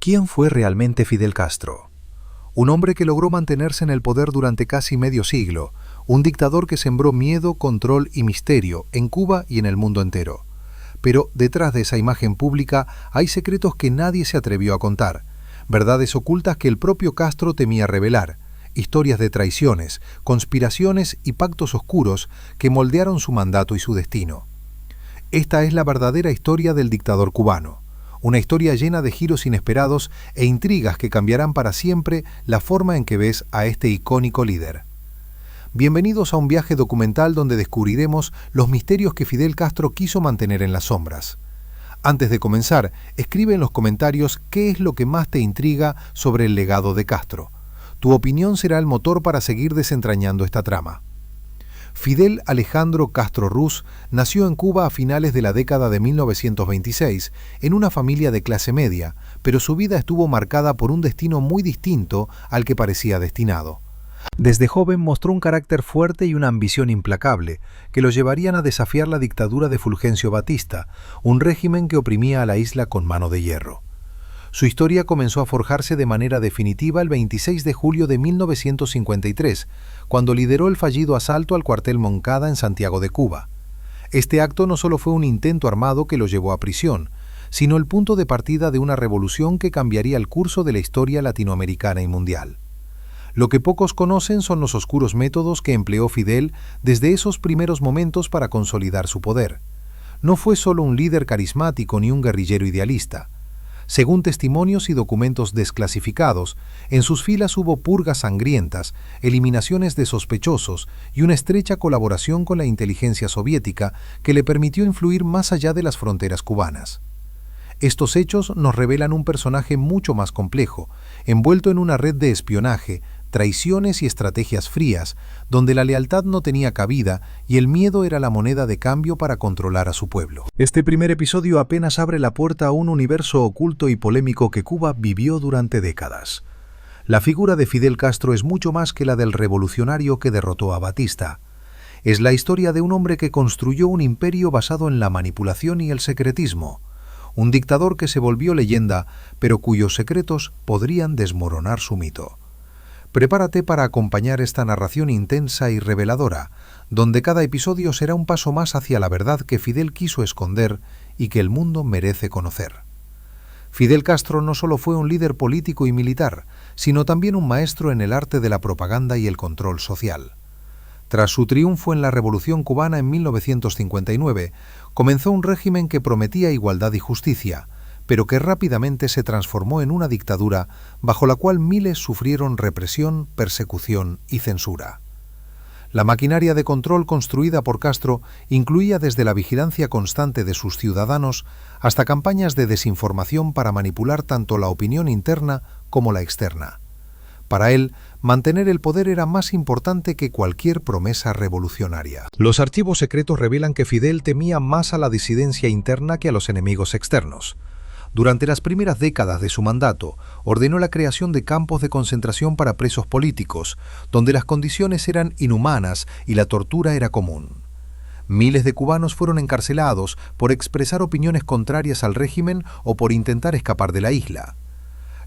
¿Quién fue realmente Fidel Castro? Un hombre que logró mantenerse en el poder durante casi medio siglo, un dictador que sembró miedo, control y misterio en Cuba y en el mundo entero. Pero detrás de esa imagen pública hay secretos que nadie se atrevió a contar, verdades ocultas que el propio Castro temía revelar, historias de traiciones, conspiraciones y pactos oscuros que moldearon su mandato y su destino. Esta es la verdadera historia del dictador cubano, una historia llena de giros inesperados e intrigas que cambiarán para siempre la forma en que ves a este icónico líder. Bienvenidos a un viaje documental donde descubriremos los misterios que Fidel Castro quiso mantener en las sombras. Antes de comenzar, escribe en los comentarios qué es lo que más te intriga sobre el legado de Castro. Tu opinión será el motor para seguir desentrañando esta trama. Fidel Alejandro Castro Ruz nació en Cuba a finales de la década de 1926, en una familia de clase media, pero su vida estuvo marcada por un destino muy distinto al que parecía destinado. Desde joven mostró un carácter fuerte y una ambición implacable, que lo llevarían a desafiar la dictadura de Fulgencio Batista, un régimen que oprimía a la isla con mano de hierro. Su historia comenzó a forjarse de manera definitiva el 26 de julio de 1953, cuando lideró el fallido asalto al cuartel Moncada en Santiago de Cuba. Este acto no solo fue un intento armado que lo llevó a prisión, sino el punto de partida de una revolución que cambiaría el curso de la historia latinoamericana y mundial. Lo que pocos conocen son los oscuros métodos que empleó Fidel desde esos primeros momentos para consolidar su poder. No fue solo un líder carismático ni un guerrillero idealista. Según testimonios y documentos desclasificados, en sus filas hubo purgas sangrientas, eliminaciones de sospechosos y una estrecha colaboración con la inteligencia soviética que le permitió influir más allá de las fronteras cubanas. Estos hechos nos revelan un personaje mucho más complejo, envuelto en una red de espionaje, traiciones y estrategias frías, donde la lealtad no tenía cabida y el miedo era la moneda de cambio para controlar a su pueblo. Este primer episodio apenas abre la puerta a un universo oculto y polémico que Cuba vivió durante décadas. La figura de Fidel Castro es mucho más que la del revolucionario que derrotó a Batista. Es la historia de un hombre que construyó un imperio basado en la manipulación y el secretismo. Un dictador que se volvió leyenda, pero cuyos secretos podrían desmoronar su mito. Prepárate para acompañar esta narración intensa y reveladora, donde cada episodio será un paso más hacia la verdad que Fidel quiso esconder y que el mundo merece conocer. Fidel Castro no solo fue un líder político y militar, sino también un maestro en el arte de la propaganda y el control social. Tras su triunfo en la Revolución cubana en 1959, comenzó un régimen que prometía igualdad y justicia, pero que rápidamente se transformó en una dictadura bajo la cual miles sufrieron represión, persecución y censura. La maquinaria de control construida por Castro incluía desde la vigilancia constante de sus ciudadanos hasta campañas de desinformación para manipular tanto la opinión interna como la externa. Para él, mantener el poder era más importante que cualquier promesa revolucionaria. Los archivos secretos revelan que Fidel temía más a la disidencia interna que a los enemigos externos. Durante las primeras décadas de su mandato, ordenó la creación de campos de concentración para presos políticos, donde las condiciones eran inhumanas y la tortura era común. Miles de cubanos fueron encarcelados por expresar opiniones contrarias al régimen o por intentar escapar de la isla.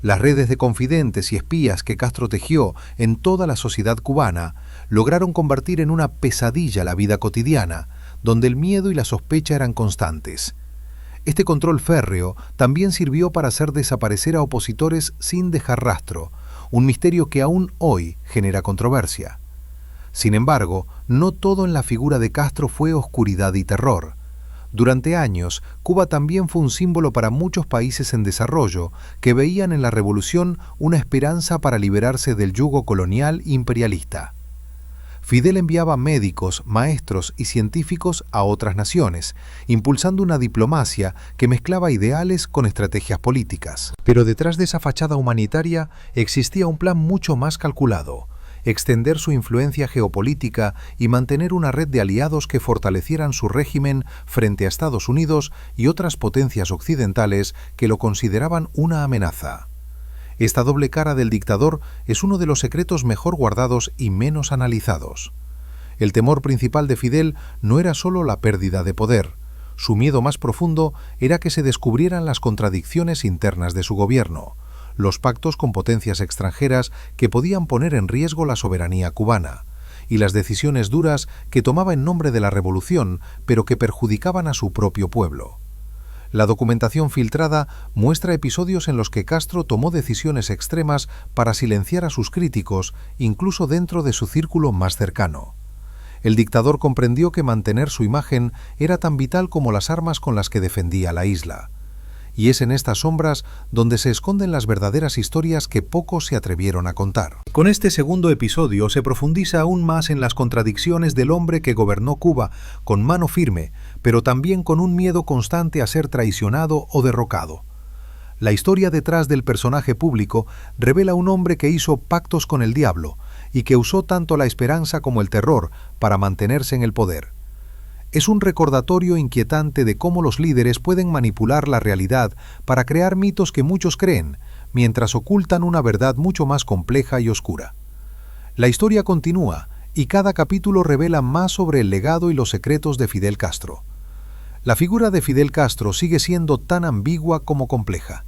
Las redes de confidentes y espías que Castro tejió en toda la sociedad cubana lograron convertir en una pesadilla la vida cotidiana, donde el miedo y la sospecha eran constantes. Este control férreo también sirvió para hacer desaparecer a opositores sin dejar rastro, un misterio que aún hoy genera controversia. Sin embargo, no todo en la figura de Castro fue oscuridad y terror. Durante años, Cuba también fue un símbolo para muchos países en desarrollo que veían en la revolución una esperanza para liberarse del yugo colonial imperialista. Fidel enviaba médicos, maestros y científicos a otras naciones, impulsando una diplomacia que mezclaba ideales con estrategias políticas. Pero detrás de esa fachada humanitaria existía un plan mucho más calculado: extender su influencia geopolítica y mantener una red de aliados que fortalecieran su régimen frente a Estados Unidos y otras potencias occidentales que lo consideraban una amenaza. Esta doble cara del dictador es uno de los secretos mejor guardados y menos analizados. El temor principal de Fidel no era solo la pérdida de poder. Su miedo más profundo era que se descubrieran las contradicciones internas de su gobierno, los pactos con potencias extranjeras que podían poner en riesgo la soberanía cubana, y las decisiones duras que tomaba en nombre de la revolución, pero que perjudicaban a su propio pueblo. La documentación filtrada muestra episodios en los que Castro tomó decisiones extremas para silenciar a sus críticos, incluso dentro de su círculo más cercano. El dictador comprendió que mantener su imagen era tan vital como las armas con las que defendía la isla. Y es en estas sombras donde se esconden las verdaderas historias que pocos se atrevieron a contar. Con este segundo episodio se profundiza aún más en las contradicciones del hombre que gobernó Cuba con mano firme, pero también con un miedo constante a ser traicionado o derrocado. La historia detrás del personaje público revela un hombre que hizo pactos con el diablo y que usó tanto la esperanza como el terror para mantenerse en el poder. Es un recordatorio inquietante de cómo los líderes pueden manipular la realidad para crear mitos que muchos creen, mientras ocultan una verdad mucho más compleja y oscura. La historia continúa, y cada capítulo revela más sobre el legado y los secretos de Fidel Castro. La figura de Fidel Castro sigue siendo tan ambigua como compleja.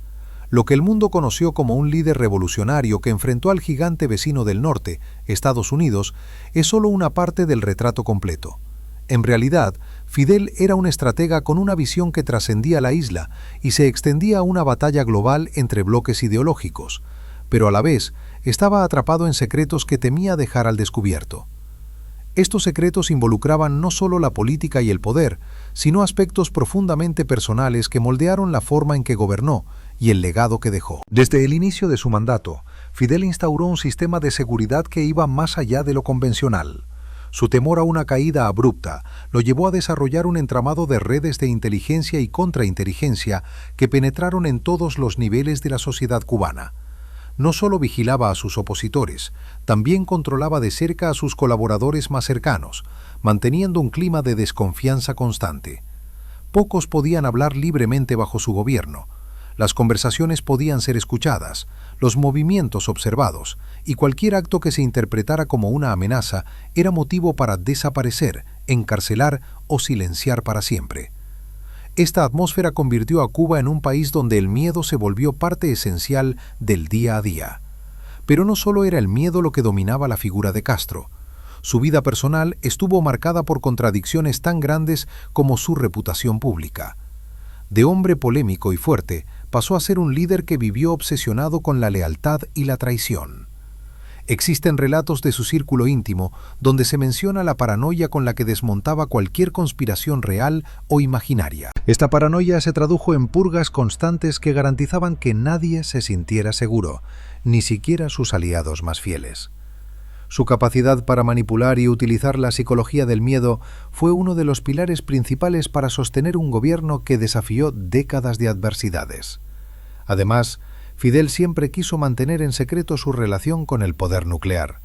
Lo que el mundo conoció como un líder revolucionario que enfrentó al gigante vecino del norte, Estados Unidos, es solo una parte del retrato completo. En realidad, Fidel era un estratega con una visión que trascendía la isla y se extendía a una batalla global entre bloques ideológicos, pero a la vez estaba atrapado en secretos que temía dejar al descubierto. Estos secretos involucraban no solo la política y el poder, sino aspectos profundamente personales que moldearon la forma en que gobernó y el legado que dejó. Desde el inicio de su mandato, Fidel instauró un sistema de seguridad que iba más allá de lo convencional. Su temor a una caída abrupta lo llevó a desarrollar un entramado de redes de inteligencia y contrainteligencia que penetraron en todos los niveles de la sociedad cubana. No solo vigilaba a sus opositores, también controlaba de cerca a sus colaboradores más cercanos, manteniendo un clima de desconfianza constante. Pocos podían hablar libremente bajo su gobierno. Las conversaciones podían ser escuchadas, los movimientos observados, y cualquier acto que se interpretara como una amenaza era motivo para desaparecer, encarcelar o silenciar para siempre. Esta atmósfera convirtió a Cuba en un país donde el miedo se volvió parte esencial del día a día. Pero no solo era el miedo lo que dominaba la figura de Castro. Su vida personal estuvo marcada por contradicciones tan grandes como su reputación pública. De hombre polémico y fuerte, pasó a ser un líder que vivió obsesionado con la lealtad y la traición. Existen relatos de su círculo íntimo donde se menciona la paranoia con la que desmontaba cualquier conspiración real o imaginaria. Esta paranoia se tradujo en purgas constantes que garantizaban que nadie se sintiera seguro, ni siquiera sus aliados más fieles. Su capacidad para manipular y utilizar la psicología del miedo fue uno de los pilares principales para sostener un gobierno que desafió décadas de adversidades. Además, Fidel siempre quiso mantener en secreto su relación con el poder nuclear.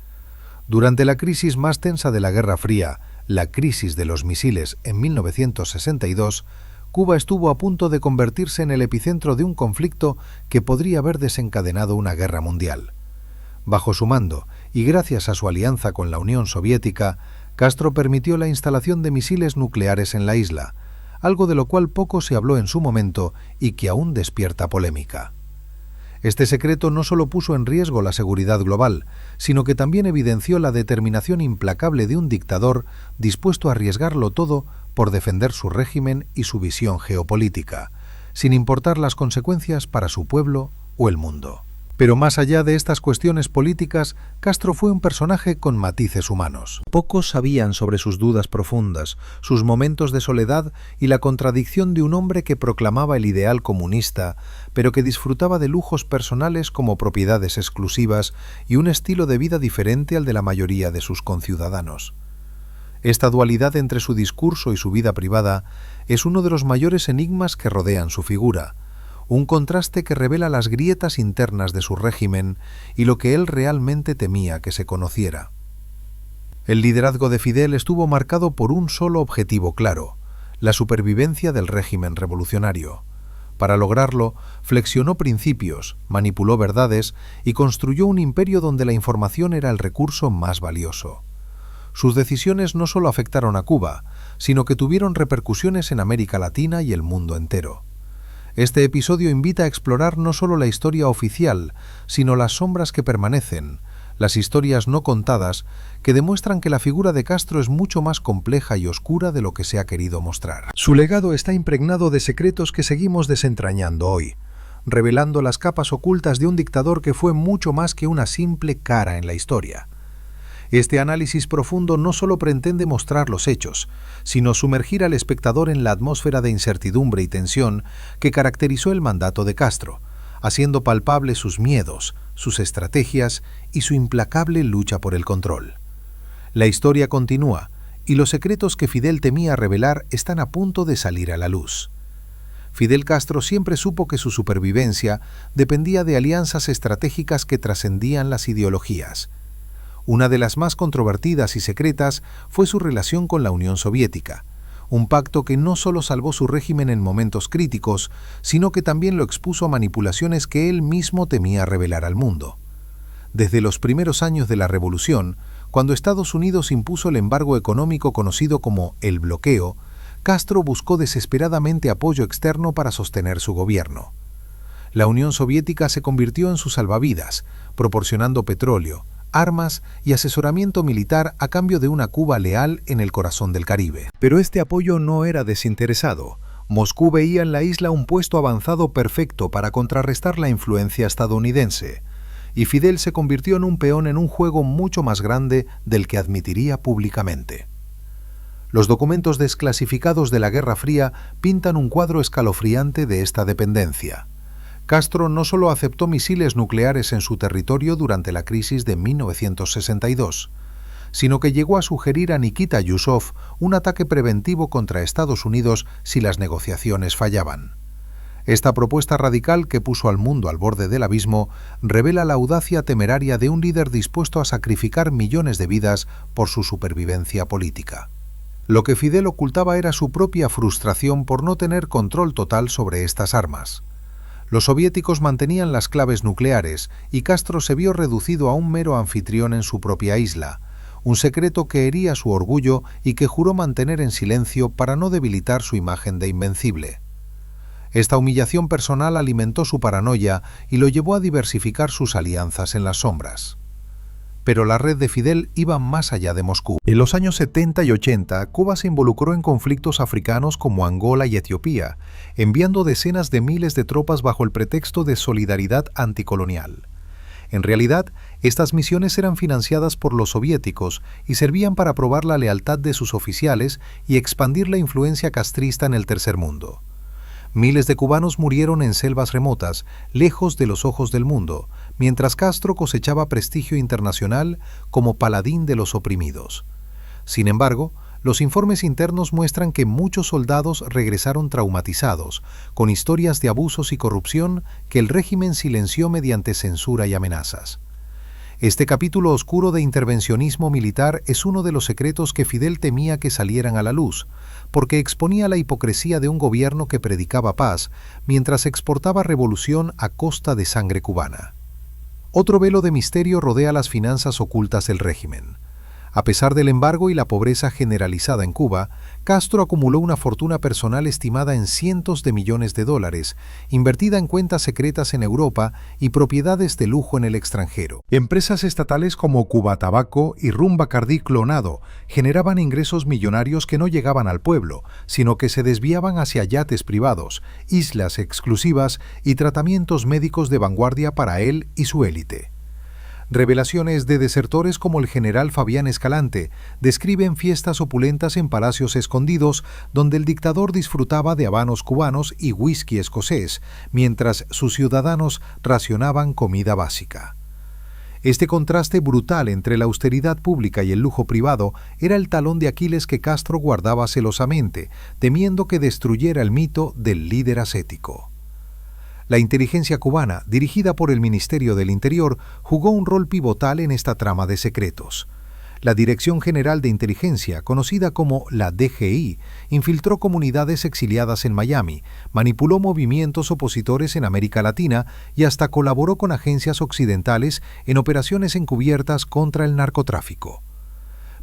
Durante la crisis más tensa de la Guerra Fría, la crisis de los misiles en 1962, Cuba estuvo a punto de convertirse en el epicentro de un conflicto que podría haber desencadenado una guerra mundial. Bajo su mando, y gracias a su alianza con la Unión Soviética, Castro permitió la instalación de misiles nucleares en la isla, algo de lo cual poco se habló en su momento y que aún despierta polémica. Este secreto no solo puso en riesgo la seguridad global, sino que también evidenció la determinación implacable de un dictador dispuesto a arriesgarlo todo por defender su régimen y su visión geopolítica, sin importar las consecuencias para su pueblo o el mundo. Pero más allá de estas cuestiones políticas, Castro fue un personaje con matices humanos. Pocos sabían sobre sus dudas profundas, sus momentos de soledad y la contradicción de un hombre que proclamaba el ideal comunista, pero que disfrutaba de lujos personales como propiedades exclusivas y un estilo de vida diferente al de la mayoría de sus conciudadanos. Esta dualidad entre su discurso y su vida privada es uno de los mayores enigmas que rodean su figura, un contraste que revela las grietas internas de su régimen y lo que él realmente temía que se conociera. El liderazgo de Fidel estuvo marcado por un solo objetivo claro: la supervivencia del régimen revolucionario. Para lograrlo, flexionó principios, manipuló verdades y construyó un imperio donde la información era el recurso más valioso. Sus decisiones no solo afectaron a Cuba, sino que tuvieron repercusiones en América Latina y el mundo entero. Este episodio invita a explorar no solo la historia oficial, sino las sombras que permanecen, las historias no contadas que demuestran que la figura de Castro es mucho más compleja y oscura de lo que se ha querido mostrar. Su legado está impregnado de secretos que seguimos desentrañando hoy, revelando las capas ocultas de un dictador que fue mucho más que una simple cara en la historia. Este análisis profundo no solo pretende mostrar los hechos, sino sumergir al espectador en la atmósfera de incertidumbre y tensión que caracterizó el mandato de Castro, haciendo palpables sus miedos, sus estrategias y su implacable lucha por el control. La historia continúa, y los secretos que Fidel temía revelar están a punto de salir a la luz. Fidel Castro siempre supo que su supervivencia dependía de alianzas estratégicas que trascendían las ideologías. Una de las más controvertidas y secretas fue su relación con la Unión Soviética, un pacto que no solo salvó su régimen en momentos críticos, sino que también lo expuso a manipulaciones que él mismo temía revelar al mundo. Desde los primeros años de la Revolución, cuando Estados Unidos impuso el embargo económico conocido como el bloqueo, Castro buscó desesperadamente apoyo externo para sostener su gobierno. La Unión Soviética se convirtió en su salvavidas, proporcionando petróleo, armas y asesoramiento militar a cambio de una Cuba leal en el corazón del Caribe. Pero este apoyo no era desinteresado. Moscú veía en la isla un puesto avanzado perfecto para contrarrestar la influencia estadounidense, y Fidel se convirtió en un peón en un juego mucho más grande del que admitiría públicamente. Los documentos desclasificados de la Guerra Fría pintan un cuadro escalofriante de esta dependencia. Castro no solo aceptó misiles nucleares en su territorio durante la crisis de 1962, sino que llegó a sugerir a Nikita Yusov un ataque preventivo contra Estados Unidos si las negociaciones fallaban. Esta propuesta radical, que puso al mundo al borde del abismo, revela la audacia temeraria de un líder dispuesto a sacrificar millones de vidas por su supervivencia política. Lo que Fidel ocultaba era su propia frustración por no tener control total sobre estas armas. Los soviéticos mantenían las claves nucleares y Castro se vio reducido a un mero anfitrión en su propia isla, un secreto que hería su orgullo y que juró mantener en silencio para no debilitar su imagen de invencible. Esta humillación personal alimentó su paranoia y lo llevó a diversificar sus alianzas en las sombras. Pero la red de Fidel iba más allá de Moscú. En los años 70 y 80, Cuba se involucró en conflictos africanos como Angola y Etiopía, enviando decenas de miles de tropas bajo el pretexto de solidaridad anticolonial. En realidad, estas misiones eran financiadas por los soviéticos y servían para probar la lealtad de sus oficiales y expandir la influencia castrista en el tercer mundo. Miles de cubanos murieron en selvas remotas, lejos de los ojos del mundo, mientras Castro cosechaba prestigio internacional como paladín de los oprimidos. Sin embargo, los informes internos muestran que muchos soldados regresaron traumatizados, con historias de abusos y corrupción que el régimen silenció mediante censura y amenazas. Este capítulo oscuro de intervencionismo militar es uno de los secretos que Fidel temía que salieran a la luz, porque exponía la hipocresía de un gobierno que predicaba paz mientras exportaba revolución a costa de sangre cubana. Otro velo de misterio rodea las finanzas ocultas del régimen. A pesar del embargo y la pobreza generalizada en Cuba, Castro acumuló una fortuna personal estimada en cientos de millones de dólares, invertida en cuentas secretas en Europa y propiedades de lujo en el extranjero. Empresas estatales como Cuba Tabaco y Rum Bacardí Clonado generaban ingresos millonarios que no llegaban al pueblo, sino que se desviaban hacia yates privados, islas exclusivas y tratamientos médicos de vanguardia para él y su élite. Revelaciones de desertores como el general Fabián Escalante describen fiestas opulentas en palacios escondidos donde el dictador disfrutaba de habanos cubanos y whisky escocés, mientras sus ciudadanos racionaban comida básica. Este contraste brutal entre la austeridad pública y el lujo privado era el talón de Aquiles que Castro guardaba celosamente, temiendo que destruyera el mito del líder ascético. La inteligencia cubana, dirigida por el Ministerio del Interior, jugó un rol pivotal en esta trama de secretos. La Dirección General de Inteligencia, conocida como la DGI, infiltró comunidades exiliadas en Miami, manipuló movimientos opositores en América Latina y hasta colaboró con agencias occidentales en operaciones encubiertas contra el narcotráfico.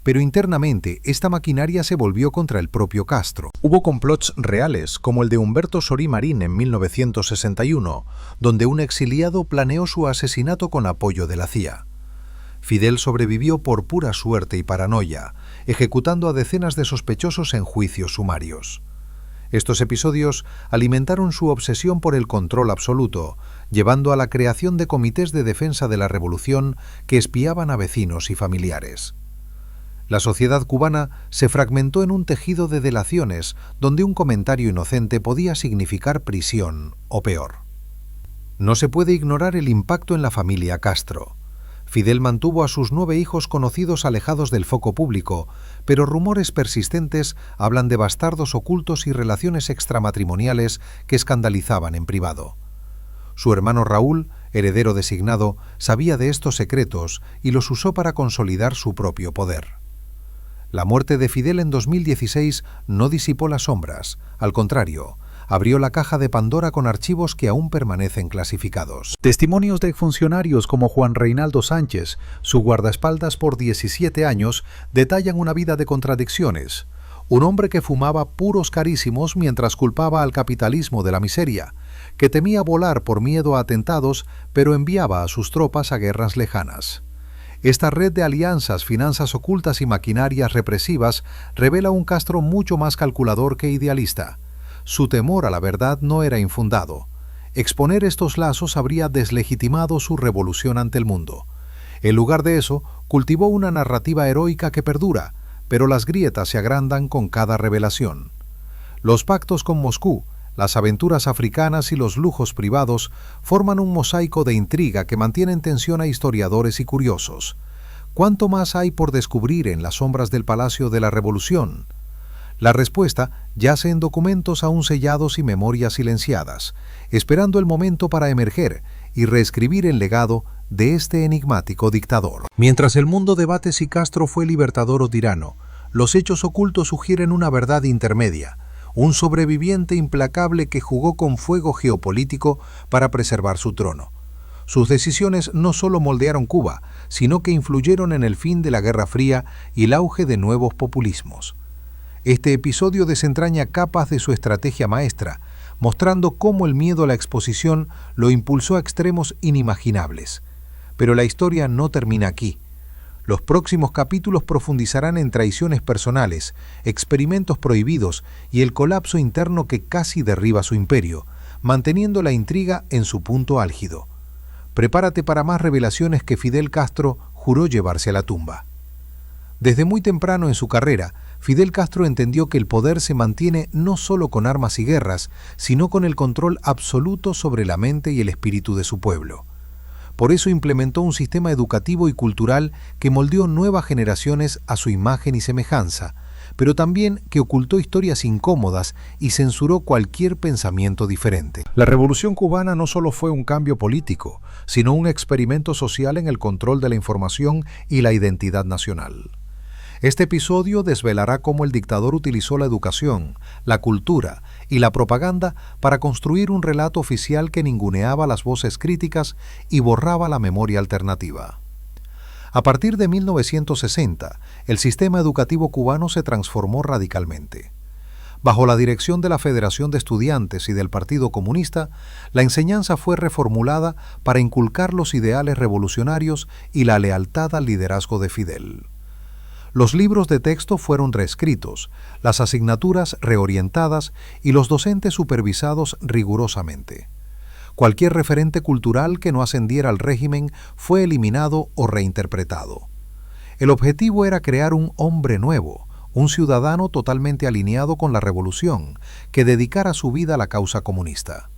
Pero internamente, esta maquinaria se volvió contra el propio Castro. Hubo complots reales, como el de Humberto Sorí Marín en 1961, donde un exiliado planeó su asesinato con apoyo de la CIA. Fidel sobrevivió por pura suerte y paranoia, ejecutando a decenas de sospechosos en juicios sumarios. Estos episodios alimentaron su obsesión por el control absoluto, llevando a la creación de comités de defensa de la revolución que espiaban a vecinos y familiares. La sociedad cubana se fragmentó en un tejido de delaciones donde un comentario inocente podía significar prisión o peor. No se puede ignorar el impacto en la familia Castro. Fidel mantuvo a sus 9 hijos conocidos alejados del foco público, pero rumores persistentes hablan de bastardos ocultos y relaciones extramatrimoniales que escandalizaban en privado. Su hermano Raúl, heredero designado, sabía de estos secretos y los usó para consolidar su propio poder. La muerte de Fidel en 2016 no disipó las sombras, al contrario, abrió la caja de Pandora con archivos que aún permanecen clasificados. Testimonios de funcionarios como Juan Reinaldo Sánchez, su guardaespaldas por 17 años, detallan una vida de contradicciones. Un hombre que fumaba puros carísimos mientras culpaba al capitalismo de la miseria, que temía volar por miedo a atentados, pero enviaba a sus tropas a guerras lejanas. Esta red de alianzas, finanzas ocultas y maquinarias represivas revela un Castro mucho más calculador que idealista. Su temor a la verdad no era infundado. Exponer estos lazos habría deslegitimado su revolución ante el mundo. En lugar de eso, cultivó una narrativa heroica que perdura, pero las grietas se agrandan con cada revelación. Los pactos con Moscú, las aventuras africanas y los lujos privados forman un mosaico de intriga que mantiene en tensión a historiadores y curiosos. ¿Cuánto más hay por descubrir en las sombras del Palacio de la Revolución? La respuesta yace en documentos aún sellados y memorias silenciadas, esperando el momento para emerger y reescribir el legado de este enigmático dictador. Mientras el mundo debate si Castro fue libertador o tirano, los hechos ocultos sugieren una verdad intermedia, un sobreviviente implacable que jugó con fuego geopolítico para preservar su trono. Sus decisiones no solo moldearon Cuba, sino que influyeron en el fin de la Guerra Fría y el auge de nuevos populismos. Este episodio desentraña capas de su estrategia maestra, mostrando cómo el miedo a la exposición lo impulsó a extremos inimaginables. Pero la historia no termina aquí. Los próximos capítulos profundizarán en traiciones personales, experimentos prohibidos y el colapso interno que casi derriba su imperio, manteniendo la intriga en su punto álgido. Prepárate para más revelaciones que Fidel Castro juró llevarse a la tumba. Desde muy temprano en su carrera, Fidel Castro entendió que el poder se mantiene no solo con armas y guerras, sino con el control absoluto sobre la mente y el espíritu de su pueblo. Por eso implementó un sistema educativo y cultural que moldeó nuevas generaciones a su imagen y semejanza, pero también que ocultó historias incómodas y censuró cualquier pensamiento diferente. La Revolución cubana no solo fue un cambio político, sino un experimento social en el control de la información y la identidad nacional. Este episodio desvelará cómo el dictador utilizó la educación, la cultura y la propaganda para construir un relato oficial que ninguneaba las voces críticas y borraba la memoria alternativa. A partir de 1960, el sistema educativo cubano se transformó radicalmente. Bajo la dirección de la Federación de Estudiantes y del Partido Comunista, la enseñanza fue reformulada para inculcar los ideales revolucionarios y la lealtad al liderazgo de Fidel. Los libros de texto fueron reescritos, las asignaturas reorientadas y los docentes supervisados rigurosamente. Cualquier referente cultural que no ascendiera al régimen fue eliminado o reinterpretado. El objetivo era crear un hombre nuevo, un ciudadano totalmente alineado con la revolución, que dedicara su vida a la causa comunista.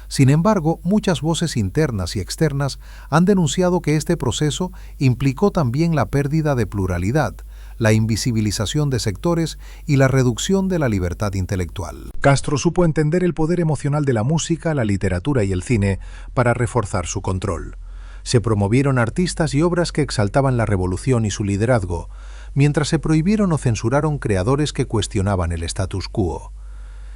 Sin embargo, muchas voces internas y externas han denunciado que este proceso implicó también la pérdida de pluralidad, la invisibilización de sectores y la reducción de la libertad intelectual. Castro supo entender el poder emocional de la música, la literatura y el cine para reforzar su control. Se promovieron artistas y obras que exaltaban la revolución y su liderazgo, mientras se prohibieron o censuraron creadores que cuestionaban el status quo.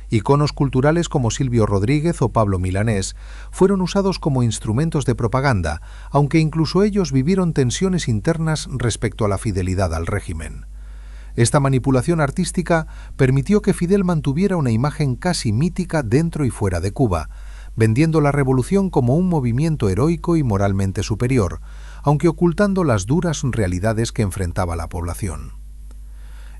Iconos culturales como Silvio Rodríguez o Pablo Milanés fueron usados como instrumentos de propaganda, aunque incluso ellos vivieron tensiones internas respecto a la fidelidad al régimen. Esta manipulación artística permitió que Fidel mantuviera una imagen casi mítica dentro y fuera de Cuba, vendiendo la revolución como un movimiento heroico y moralmente superior, aunque ocultando las duras realidades que enfrentaba la población.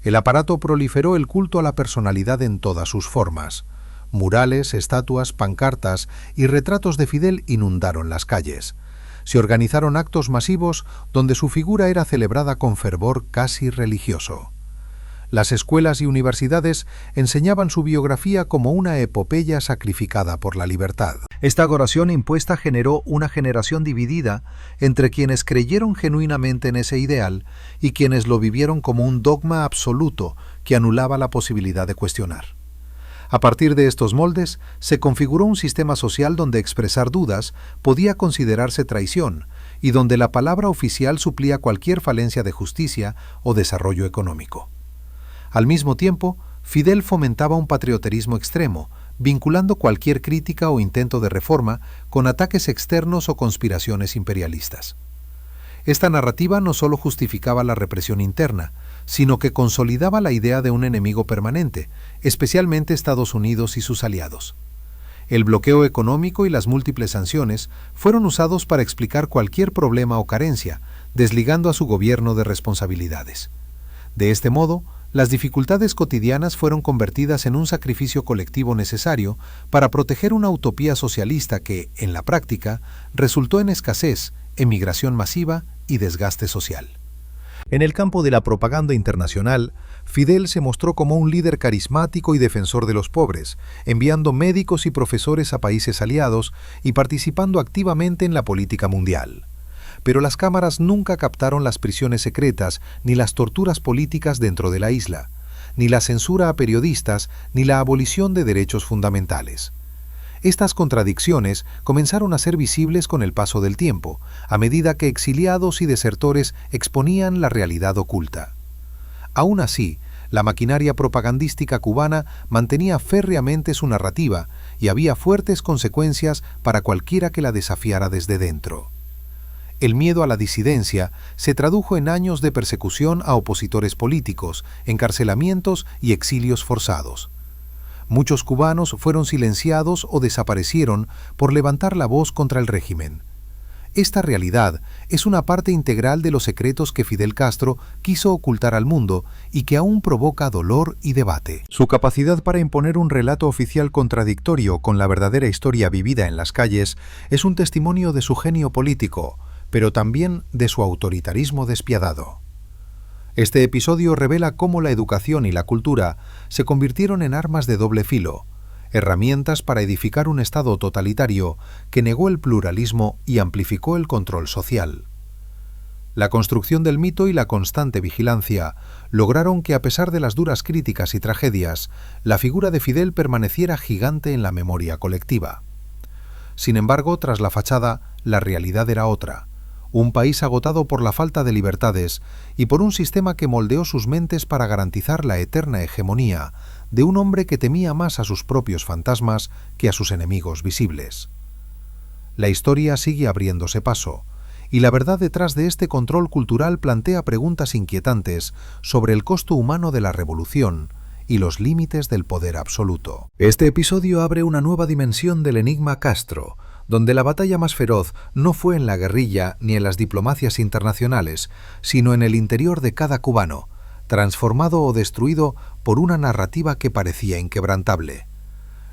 El aparato proliferó el culto a la personalidad en todas sus formas. Murales, estatuas, pancartas y retratos de Fidel inundaron las calles. Se organizaron actos masivos donde su figura era celebrada con fervor casi religioso. Las escuelas y universidades enseñaban su biografía como una epopeya sacrificada por la libertad. Esta adoración impuesta generó una generación dividida entre quienes creyeron genuinamente en ese ideal y quienes lo vivieron como un dogma absoluto que anulaba la posibilidad de cuestionar. A partir de estos moldes, se configuró un sistema social donde expresar dudas podía considerarse traición y donde la palabra oficial suplía cualquier falencia de justicia o desarrollo económico. Al mismo tiempo, Fidel fomentaba un patrioterismo extremo, vinculando cualquier crítica o intento de reforma con ataques externos o conspiraciones imperialistas. Esta narrativa no solo justificaba la represión interna, sino que consolidaba la idea de un enemigo permanente, especialmente Estados Unidos y sus aliados. El bloqueo económico y las múltiples sanciones fueron usados para explicar cualquier problema o carencia, desligando a su gobierno de responsabilidades. De este modo, las dificultades cotidianas fueron convertidas en un sacrificio colectivo necesario para proteger una utopía socialista que, en la práctica, resultó en escasez, emigración masiva y desgaste social. En el campo de la propaganda internacional, Fidel se mostró como un líder carismático y defensor de los pobres, enviando médicos y profesores a países aliados y participando activamente en la política mundial. Pero las cámaras nunca captaron las prisiones secretas ni las torturas políticas dentro de la isla, ni la censura a periodistas ni la abolición de derechos fundamentales. Estas contradicciones comenzaron a ser visibles con el paso del tiempo, a medida que exiliados y desertores exponían la realidad oculta. Aún así, la maquinaria propagandística cubana mantenía férreamente su narrativa y había fuertes consecuencias para cualquiera que la desafiara desde dentro. El miedo a la disidencia se tradujo en años de persecución a opositores políticos, encarcelamientos y exilios forzados. Muchos cubanos fueron silenciados o desaparecieron por levantar la voz contra el régimen. Esta realidad es una parte integral de los secretos que Fidel Castro quiso ocultar al mundo y que aún provoca dolor y debate. Su capacidad para imponer un relato oficial contradictorio con la verdadera historia vivida en las calles es un testimonio de su genio político, pero también de su autoritarismo despiadado. Este episodio revela cómo la educación y la cultura se convirtieron en armas de doble filo, herramientas para edificar un Estado totalitario que negó el pluralismo y amplificó el control social. La construcción del mito y la constante vigilancia lograron que, a pesar de las duras críticas y tragedias, la figura de Fidel permaneciera gigante en la memoria colectiva. Sin embargo, tras la fachada, la realidad era otra. Un país agotado por la falta de libertades y por un sistema que moldeó sus mentes para garantizar la eterna hegemonía de un hombre que temía más a sus propios fantasmas que a sus enemigos visibles. La historia sigue abriéndose paso, y la verdad detrás de este control cultural plantea preguntas inquietantes sobre el costo humano de la revolución y los límites del poder absoluto. Este episodio abre una nueva dimensión del enigma Castro, donde la batalla más feroz no fue en la guerrilla ni en las diplomacias internacionales, sino en el interior de cada cubano, transformado o destruido por una narrativa que parecía inquebrantable.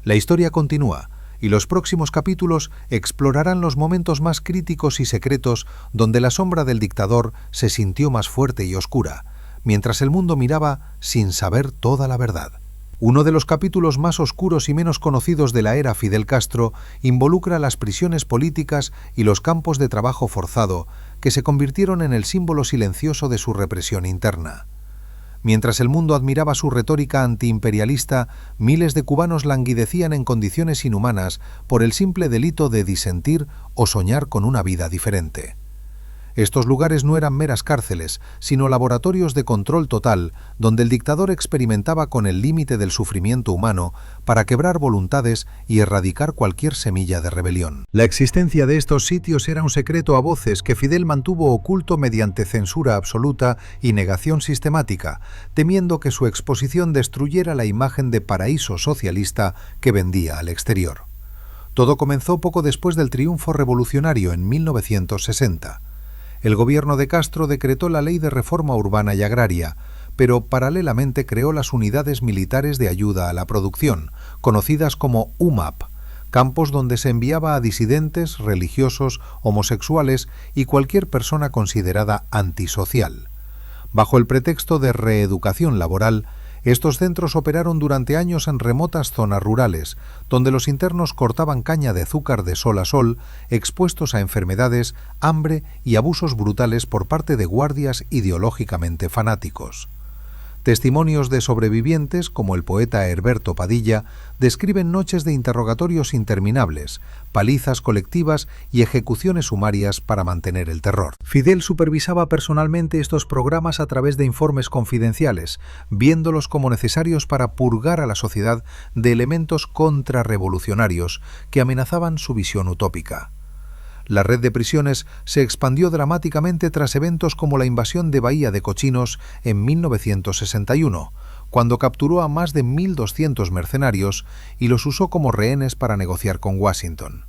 La historia continúa, y los próximos capítulos explorarán los momentos más críticos y secretos donde la sombra del dictador se sintió más fuerte y oscura, mientras el mundo miraba sin saber toda la verdad. Uno de los capítulos más oscuros y menos conocidos de la era Fidel Castro involucra las prisiones políticas y los campos de trabajo forzado, que se convirtieron en el símbolo silencioso de su represión interna. Mientras el mundo admiraba su retórica antiimperialista, miles de cubanos languidecían en condiciones inhumanas por el simple delito de disentir o soñar con una vida diferente. Estos lugares no eran meras cárceles, sino laboratorios de control total, donde el dictador experimentaba con el límite del sufrimiento humano para quebrar voluntades y erradicar cualquier semilla de rebelión. La existencia de estos sitios era un secreto a voces que Fidel mantuvo oculto mediante censura absoluta y negación sistemática, temiendo que su exposición destruyera la imagen de paraíso socialista que vendía al exterior. Todo comenzó poco después del triunfo revolucionario en 1960. El gobierno de Castro decretó la Ley de Reforma Urbana y Agraria, pero paralelamente creó las Unidades Militares de Ayuda a la Producción, conocidas como UMAP, campos donde se enviaba a disidentes, religiosos, homosexuales y cualquier persona considerada antisocial. Bajo el pretexto de reeducación laboral, estos centros operaron durante años en remotas zonas rurales, donde los internos cortaban caña de azúcar de sol a sol, expuestos a enfermedades, hambre y abusos brutales por parte de guardias ideológicamente fanáticos. Testimonios de sobrevivientes, como el poeta Herberto Padilla, describen noches de interrogatorios interminables, palizas colectivas y ejecuciones sumarias para mantener el terror. Fidel supervisaba personalmente estos programas a través de informes confidenciales, viéndolos como necesarios para purgar a la sociedad de elementos contrarrevolucionarios que amenazaban su visión utópica. La red de prisiones se expandió dramáticamente tras eventos como la invasión de Bahía de Cochinos en 1961, cuando capturó a más de 1.200 mercenarios y los usó como rehenes para negociar con Washington.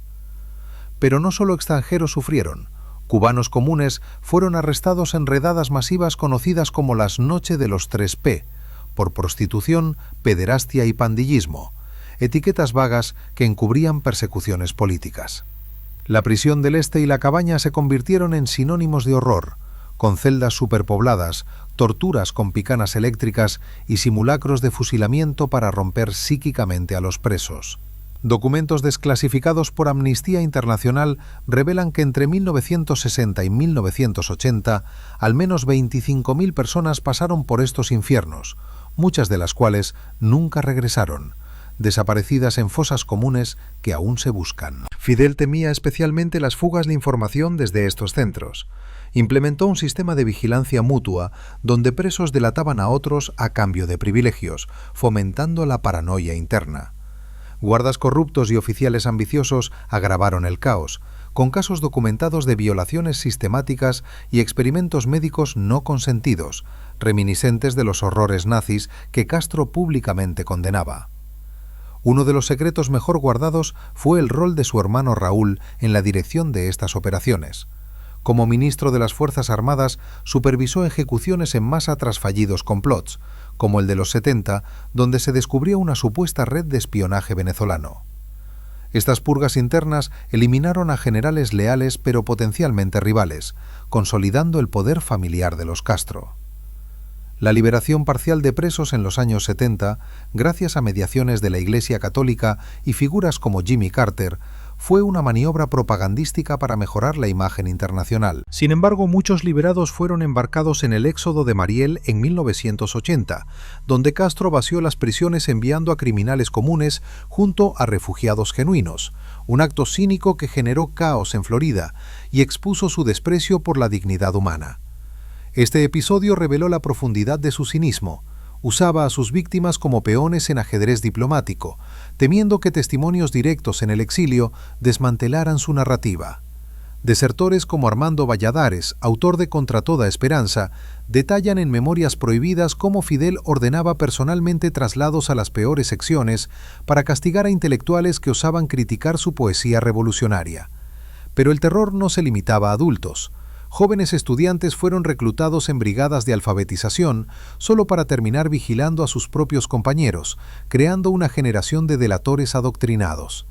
Pero no solo extranjeros sufrieron. Cubanos comunes fueron arrestados en redadas masivas conocidas como las Noche de los 3P, por prostitución, pederastia y pandillismo, etiquetas vagas que encubrían persecuciones políticas. La prisión del Este y la Cabaña se convirtieron en sinónimos de horror, con celdas superpobladas, torturas con picanas eléctricas y simulacros de fusilamiento para romper psíquicamente a los presos. Documentos desclasificados por Amnistía Internacional revelan que entre 1960 y 1980 al menos 25.000 personas pasaron por estos infiernos, muchas de las cuales nunca regresaron, desaparecidas en fosas comunes que aún se buscan. Fidel temía especialmente las fugas de información desde estos centros. Implementó un sistema de vigilancia mutua donde presos delataban a otros a cambio de privilegios, fomentando la paranoia interna. Guardas corruptos y oficiales ambiciosos agravaron el caos, con casos documentados de violaciones sistemáticas y experimentos médicos no consentidos, reminiscentes de los horrores nazis que Castro públicamente condenaba. Uno de los secretos mejor guardados fue el rol de su hermano Raúl en la dirección de estas operaciones. Como ministro de las Fuerzas Armadas, supervisó ejecuciones en masa tras fallidos complots, como el de los 70, donde se descubrió una supuesta red de espionaje venezolano. Estas purgas internas eliminaron a generales leales pero potencialmente rivales, consolidando el poder familiar de los Castro. La liberación parcial de presos en los años 70, gracias a mediaciones de la Iglesia Católica y figuras como Jimmy Carter, fue una maniobra propagandística para mejorar la imagen internacional. Sin embargo, muchos liberados fueron embarcados en el éxodo de Mariel en 1980, donde Castro vació las prisiones enviando a criminales comunes junto a refugiados genuinos, un acto cínico que generó caos en Florida y expuso su desprecio por la dignidad humana. Este episodio reveló la profundidad de su cinismo. Usaba a sus víctimas como peones en ajedrez diplomático, temiendo que testimonios directos en el exilio desmantelaran su narrativa. Desertores como Armando Valladares, autor de Contra toda esperanza, detallan en Memorias prohibidas cómo Fidel ordenaba personalmente traslados a las peores secciones para castigar a intelectuales que osaban criticar su poesía revolucionaria. Pero el terror no se limitaba a adultos. Jóvenes estudiantes fueron reclutados en brigadas de alfabetización solo para terminar vigilando a sus propios compañeros, creando una generación de delatores adoctrinados.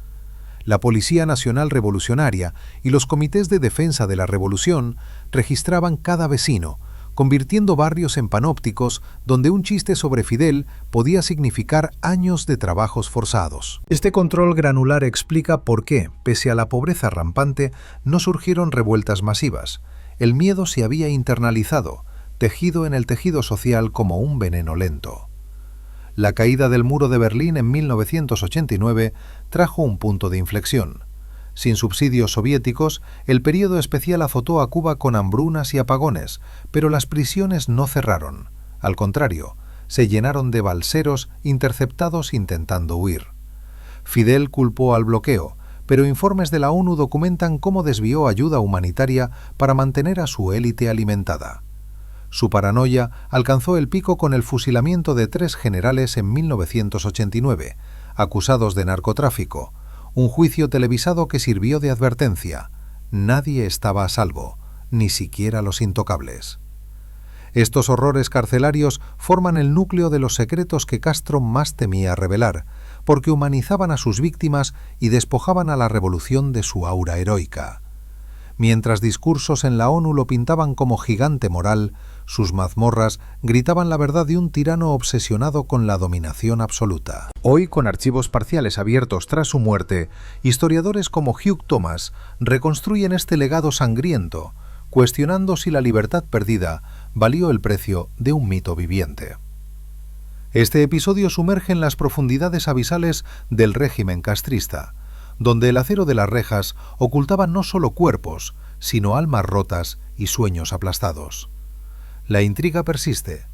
La Policía Nacional Revolucionaria y los comités de defensa de la revolución registraban cada vecino, convirtiendo barrios en panópticos donde un chiste sobre Fidel podía significar años de trabajos forzados. Este control granular explica por qué, pese a la pobreza rampante, no surgieron revueltas masivas. El miedo se había internalizado, tejido en el tejido social como un veneno lento. La caída del muro de Berlín en 1989 trajo un punto de inflexión. Sin subsidios soviéticos, el período especial azotó a Cuba con hambrunas y apagones, pero las prisiones no cerraron. Al contrario, se llenaron de balseros interceptados intentando huir. Fidel culpó al bloqueo, pero informes de la ONU documentan cómo desvió ayuda humanitaria para mantener a su élite alimentada. Su paranoia alcanzó el pico con el fusilamiento de 3 generales en 1989, acusados de narcotráfico, un juicio televisado que sirvió de advertencia. Nadie estaba a salvo, ni siquiera los intocables. Estos horrores carcelarios forman el núcleo de los secretos que Castro más temía revelar, porque humanizaban a sus víctimas y despojaban a la revolución de su aura heroica. Mientras discursos en la ONU lo pintaban como gigante moral, sus mazmorras gritaban la verdad de un tirano obsesionado con la dominación absoluta. Hoy, con archivos parciales abiertos tras su muerte, historiadores como Hugh Thomas reconstruyen este legado sangriento, cuestionando si la libertad perdida valió el precio de un mito viviente. Este episodio sumerge en las profundidades abisales del régimen castrista, donde el acero de las rejas ocultaba no solo cuerpos, sino almas rotas y sueños aplastados. La intriga persiste.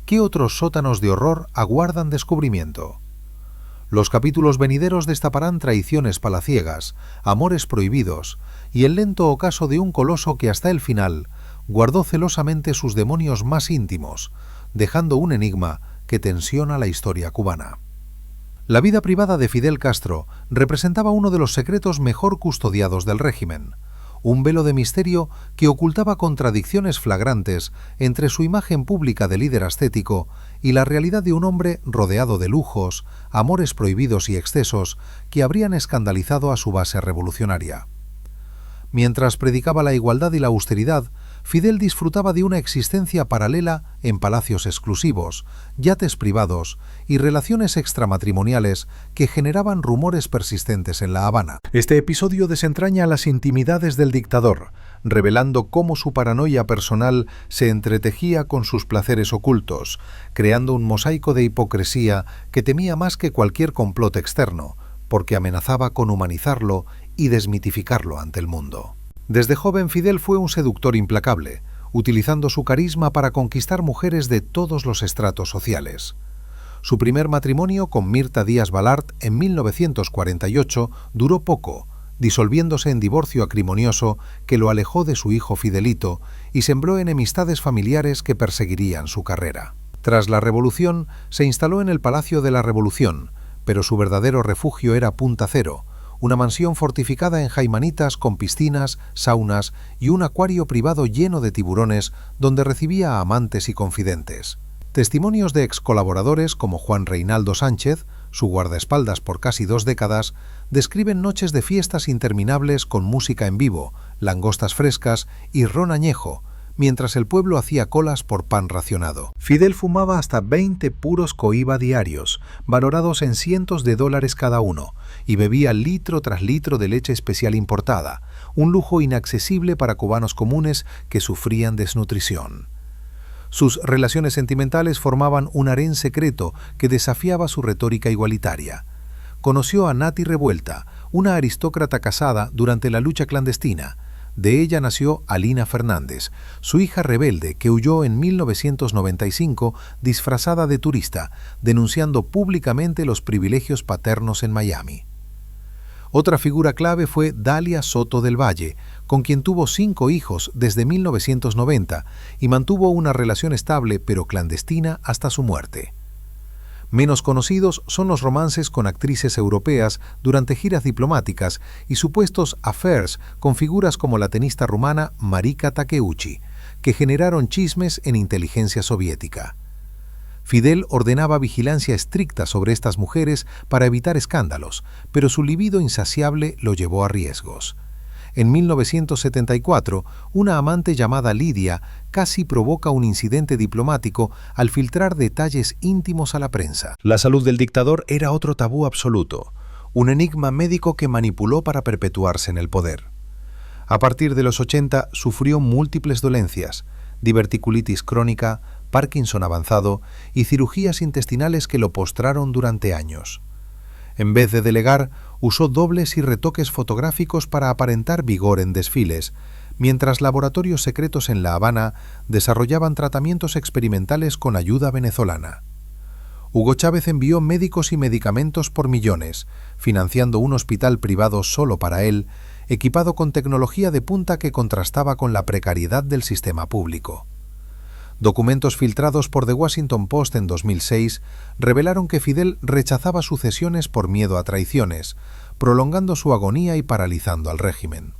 ¿Qué otros sótanos de horror aguardan descubrimiento? Los capítulos venideros destaparán traiciones palaciegas, amores prohibidos y el lento ocaso de un coloso que hasta el final guardó celosamente sus demonios más íntimos, dejando un enigma que tensiona la historia cubana. La vida privada de Fidel Castro representaba uno de los secretos mejor custodiados del régimen, un velo de misterio que ocultaba contradicciones flagrantes entre su imagen pública de líder ascético y la realidad de un hombre rodeado de lujos, amores prohibidos y excesos que habrían escandalizado a su base revolucionaria. Mientras predicaba la igualdad y la austeridad, Fidel disfrutaba de una existencia paralela en palacios exclusivos, yates privados y relaciones extramatrimoniales que generaban rumores persistentes en La Habana. Este episodio desentraña las intimidades del dictador, revelando cómo su paranoia personal se entretejía con sus placeres ocultos, creando un mosaico de hipocresía que temía más que cualquier complot externo, porque amenazaba con humanizarlo y desmitificarlo ante el mundo. Desde joven, Fidel fue un seductor implacable, utilizando su carisma para conquistar mujeres de todos los estratos sociales. Su primer matrimonio con Mirta Díaz Balart en 1948 duró poco, disolviéndose en divorcio acrimonioso que lo alejó de su hijo Fidelito y sembró enemistades familiares que perseguirían su carrera. Tras la Revolución, se instaló en el Palacio de la Revolución, pero su verdadero refugio era Punta Cero, una mansión fortificada en Jaimanitas con piscinas, saunas y un acuario privado lleno de tiburones donde recibía a amantes y confidentes. Testimonios de ex colaboradores como Juan Reinaldo Sánchez, su guardaespaldas por casi 2 décadas, describen noches de fiestas interminables con música en vivo, langostas frescas y ron añejo, mientras el pueblo hacía colas por pan racionado. Fidel fumaba hasta 20 puros cohiba diarios, valorados en cientos de dólares cada uno, y bebía litro tras litro de leche especial importada, un lujo inaccesible para cubanos comunes que sufrían desnutrición. Sus relaciones sentimentales formaban un harén secreto que desafiaba su retórica igualitaria. Conoció a Nati Revuelta, una aristócrata casada durante la lucha clandestina. De ella nació Alina Fernández, su hija rebelde que huyó en 1995 disfrazada de turista, denunciando públicamente los privilegios paternos en Miami. Otra figura clave fue Dalia Soto del Valle, con quien tuvo 5 hijos desde 1990 y mantuvo una relación estable pero clandestina hasta su muerte. Menos conocidos son los romances con actrices europeas durante giras diplomáticas y supuestos affairs con figuras como la tenista rumana Marika Takeuchi, que generaron chismes en inteligencia soviética. Fidel ordenaba vigilancia estricta sobre estas mujeres para evitar escándalos, pero su libido insaciable lo llevó a riesgos. En 1974, una amante llamada Lidia casi provoca un incidente diplomático al filtrar detalles íntimos a la prensa. La salud del dictador era otro tabú absoluto, un enigma médico que manipuló para perpetuarse en el poder. A partir de los 80 sufrió múltiples dolencias, diverticulitis crónica, Parkinson avanzado y cirugías intestinales que lo postraron durante años. En vez de delegar, usó dobles y retoques fotográficos para aparentar vigor en desfiles, mientras laboratorios secretos en La Habana desarrollaban tratamientos experimentales con ayuda venezolana. Hugo Chávez envió médicos y medicamentos por millones, financiando un hospital privado solo para él, equipado con tecnología de punta que contrastaba con la precariedad del sistema público. Documentos filtrados por The Washington Post en 2006 revelaron que Fidel rechazaba sucesiones por miedo a traiciones, prolongando su agonía y paralizando al régimen.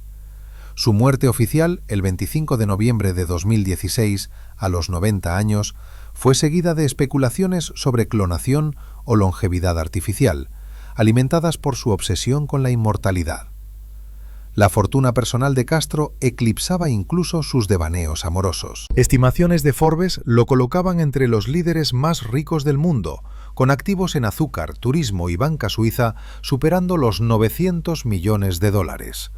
Su muerte oficial, el 25 de noviembre de 2016, a los 90 años, fue seguida de especulaciones sobre clonación o longevidad artificial, alimentadas por su obsesión con la inmortalidad. La fortuna personal de Castro eclipsaba incluso sus devaneos amorosos. Estimaciones de Forbes lo colocaban entre los líderes más ricos del mundo, con activos en azúcar, turismo y banca suiza superando los 900 millones de dólares.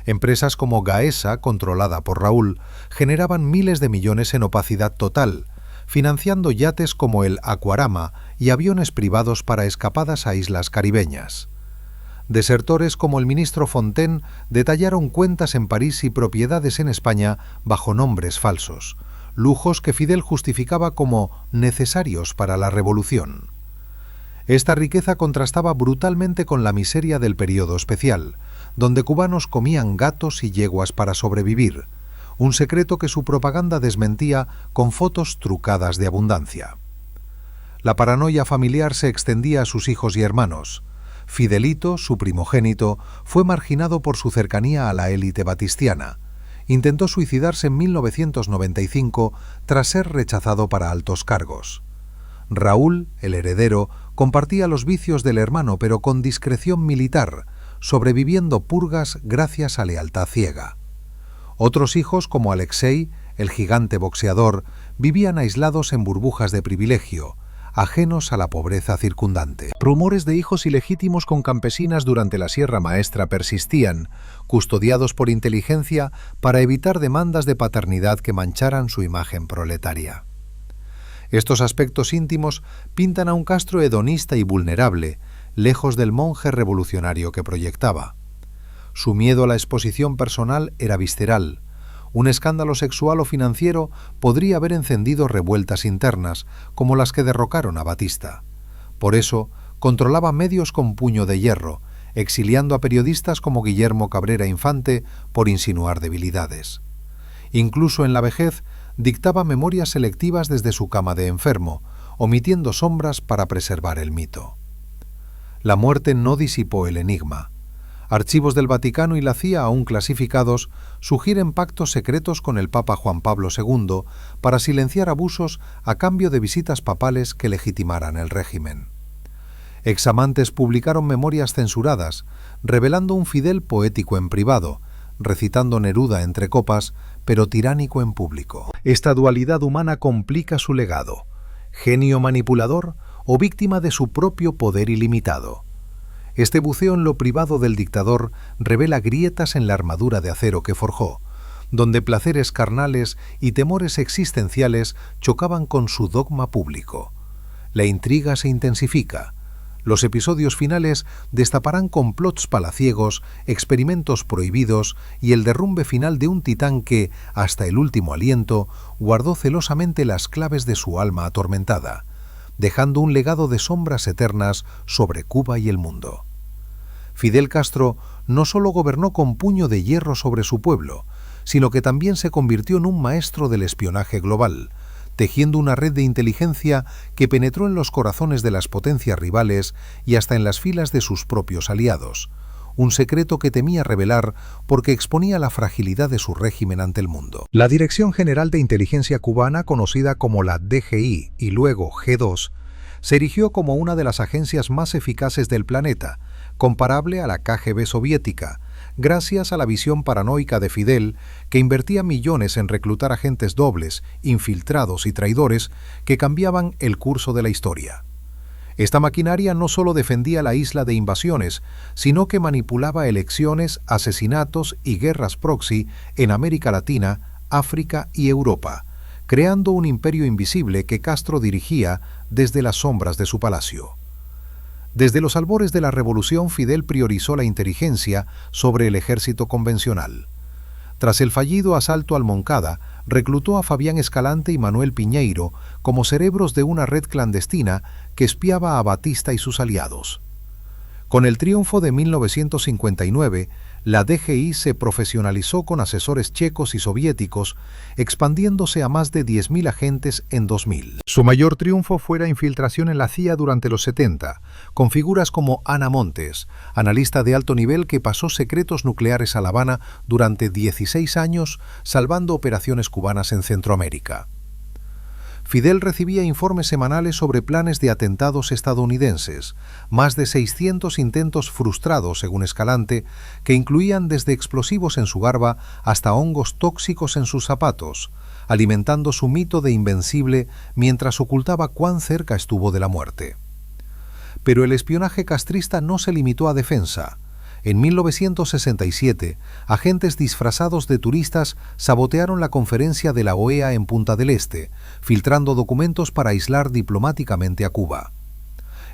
Empresas como Gaesa, controlada por Raúl, generaban miles de millones en opacidad total, financiando yates como el Aquarama y aviones privados para escapadas a islas caribeñas. Desertores como el ministro Fontaine detallaron cuentas en París y propiedades en España bajo nombres falsos, lujos que Fidel justificaba como necesarios para la revolución. Esta riqueza contrastaba brutalmente con la miseria del periodo especial, donde cubanos comían gatos y yeguas para sobrevivir, un secreto que su propaganda desmentía con fotos trucadas de abundancia. La paranoia familiar se extendía a sus hijos y hermanos. Fidelito, su primogénito, fue marginado por su cercanía a la élite batistiana. Intentó suicidarse en 1995 tras ser rechazado para altos cargos. Raúl, el heredero, compartía los vicios del hermano pero con discreción militar, sobreviviendo purgas gracias a lealtad ciega. Otros hijos, como Alexei, el gigante boxeador, vivían aislados en burbujas de privilegio, ajenos a la pobreza circundante. Rumores de hijos ilegítimos con campesinas durante la Sierra Maestra persistían, custodiados por inteligencia para evitar demandas de paternidad que mancharan su imagen proletaria. Estos aspectos íntimos pintan a un Castro hedonista y vulnerable, lejos del monje revolucionario que proyectaba. Su miedo a la exposición personal era visceral. Un escándalo sexual o financiero podría haber encendido revueltas internas, como las que derrocaron a Batista. Por eso, controlaba medios con puño de hierro, exiliando a periodistas como Guillermo Cabrera Infante por insinuar debilidades. Incluso en la vejez, dictaba memorias selectivas desde su cama de enfermo, omitiendo sombras para preservar el mito. La muerte no disipó el enigma. Archivos del Vaticano y la CIA aún clasificados sugieren pactos secretos con el Papa Juan Pablo II para silenciar abusos a cambio de visitas papales que legitimaran el régimen. Examantes publicaron memorias censuradas, revelando un Fidel poético en privado, recitando Neruda entre copas, pero tiránico en público. Esta dualidad humana complica su legado: genio manipulador o víctima de su propio poder ilimitado. Este buceo en lo privado del dictador revela grietas en la armadura de acero que forjó, donde placeres carnales y temores existenciales chocaban con su dogma público. La intriga se intensifica. Los episodios finales destaparán complots palaciegos, experimentos prohibidos y el derrumbe final de un titán que, hasta el último aliento, guardó celosamente las claves de su alma atormentada, dejando un legado de sombras eternas sobre Cuba y el mundo. Fidel Castro no solo gobernó con puño de hierro sobre su pueblo, sino que también se convirtió en un maestro del espionaje global, tejiendo una red de inteligencia que penetró en los corazones de las potencias rivales y hasta en las filas de sus propios aliados, un secreto que temía revelar porque exponía la fragilidad de su régimen ante el mundo. La Dirección General de Inteligencia Cubana, conocida como la DGI y luego G2, se erigió como una de las agencias más eficaces del planeta, comparable a la KGB soviética, gracias a la visión paranoica de Fidel, que invertía millones en reclutar agentes dobles, infiltrados y traidores que cambiaban el curso de la historia. Esta maquinaria no solo defendía la isla de invasiones, sino que manipulaba elecciones, asesinatos y guerras proxy en América Latina, África y Europa, creando un imperio invisible que Castro dirigía desde las sombras de su palacio. Desde los albores de la revolución, Fidel priorizó la inteligencia sobre el ejército convencional. Tras el fallido asalto al Moncada, reclutó a Fabián Escalante y Manuel Piñeiro como cerebros de una red clandestina que espiaba a Batista y sus aliados. Con el triunfo de 1959, la DGI se profesionalizó con asesores checos y soviéticos, expandiéndose a más de 10.000 agentes en 2000. Su mayor triunfo fue la infiltración en la CIA durante los 70, con figuras como Ana Montes, analista de alto nivel que pasó secretos nucleares a La Habana durante 16 años, salvando operaciones cubanas en Centroamérica. Fidel recibía informes semanales sobre planes de atentados estadounidenses, más de 600 intentos frustrados, según Escalante, que incluían desde explosivos en su barba hasta hongos tóxicos en sus zapatos, alimentando su mito de invencible mientras ocultaba cuán cerca estuvo de la muerte. Pero el espionaje castrista no se limitó a defensa. En 1967, agentes disfrazados de turistas sabotearon la conferencia de la OEA en Punta del Este, filtrando documentos para aislar diplomáticamente a Cuba.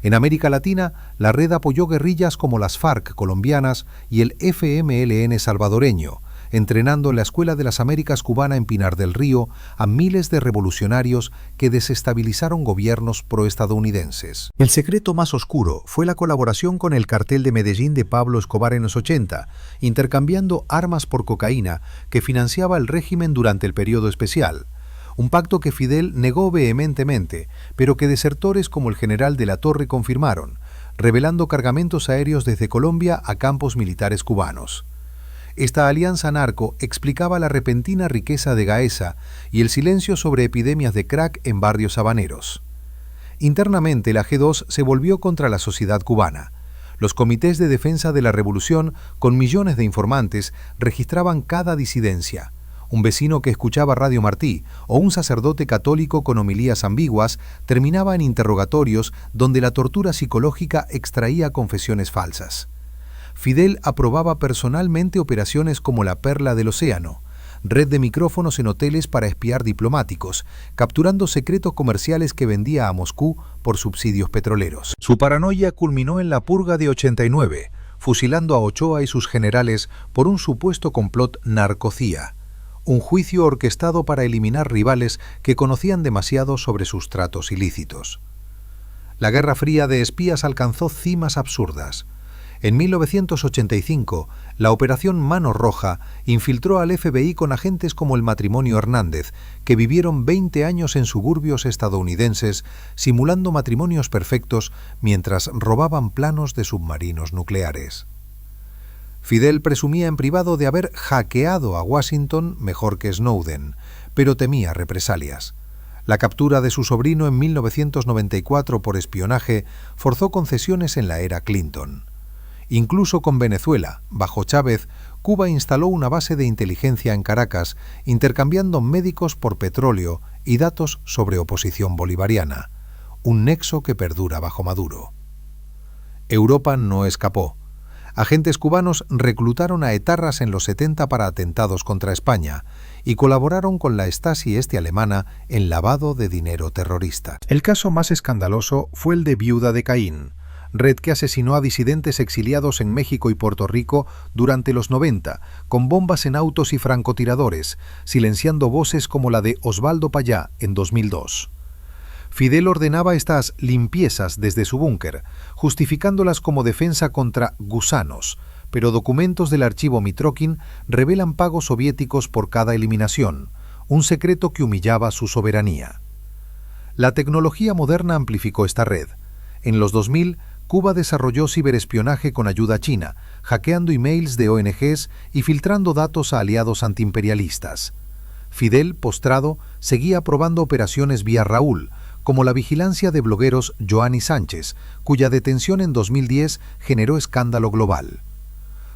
En América Latina, la red apoyó guerrillas como las FARC colombianas y el FMLN salvadoreño, entrenando en la Escuela de las Américas cubana en Pinar del Río a miles de revolucionarios que desestabilizaron gobiernos proestadounidenses. El secreto más oscuro fue la colaboración con el cartel de Medellín de Pablo Escobar en los 80, intercambiando armas por cocaína que financiaba el régimen durante el periodo especial. Un pacto que Fidel negó vehementemente, pero que desertores como el general de la Torre confirmaron, revelando cargamentos aéreos desde Colombia a campos militares cubanos. Esta alianza narco explicaba la repentina riqueza de Gaesa y el silencio sobre epidemias de crack en barrios habaneros. Internamente, la G2 se volvió contra la sociedad cubana. Los comités de defensa de la revolución, con millones de informantes, registraban cada disidencia. Un vecino que escuchaba Radio Martí o un sacerdote católico con homilías ambiguas terminaba en interrogatorios donde la tortura psicológica extraía confesiones falsas. Fidel aprobaba personalmente operaciones como la Perla del Océano, red de micrófonos en hoteles para espiar diplomáticos, capturando secretos comerciales que vendía a Moscú por subsidios petroleros. Su paranoia culminó en la purga de 89, fusilando a Ochoa y sus generales por un supuesto complot narco-CIA, un juicio orquestado para eliminar rivales que conocían demasiado sobre sus tratos ilícitos. La Guerra Fría de espías alcanzó cimas absurdas. En 1985, la Operación Mano Roja infiltró al FBI con agentes como el matrimonio Hernández, que vivieron 20 años en suburbios estadounidenses, simulando matrimonios perfectos mientras robaban planos de submarinos nucleares. Fidel presumía en privado de haber hackeado a Washington mejor que Snowden, pero temía represalias. La captura de su sobrino en 1994 por espionaje forzó concesiones en la era Clinton. Incluso con Venezuela, bajo Chávez, Cuba instaló una base de inteligencia en Caracas, intercambiando médicos por petróleo y datos sobre oposición bolivariana, un nexo que perdura bajo Maduro. Europa no escapó. Agentes cubanos reclutaron a etarras en los 70 para atentados contra España y colaboraron con la Stasi alemana en lavado de dinero terrorista. El caso más escandaloso fue el de Viuda de Caín, red que asesinó a disidentes exiliados en México y Puerto Rico durante los 90, con bombas en autos y francotiradores, silenciando voces como la de Osvaldo Payá en 2002. Fidel ordenaba estas limpiezas desde su búnker, justificándolas como defensa contra gusanos, pero documentos del archivo Mitrokin revelan pagos soviéticos por cada eliminación, un secreto que humillaba su soberanía. La tecnología moderna amplificó esta red. En los 2000, Cuba desarrolló ciberespionaje con ayuda china, hackeando emails de ONGs y filtrando datos a aliados antiimperialistas. Fidel, postrado, seguía probando operaciones vía Raúl, como la vigilancia de blogueros Joanny Sánchez, cuya detención en 2010 generó escándalo global.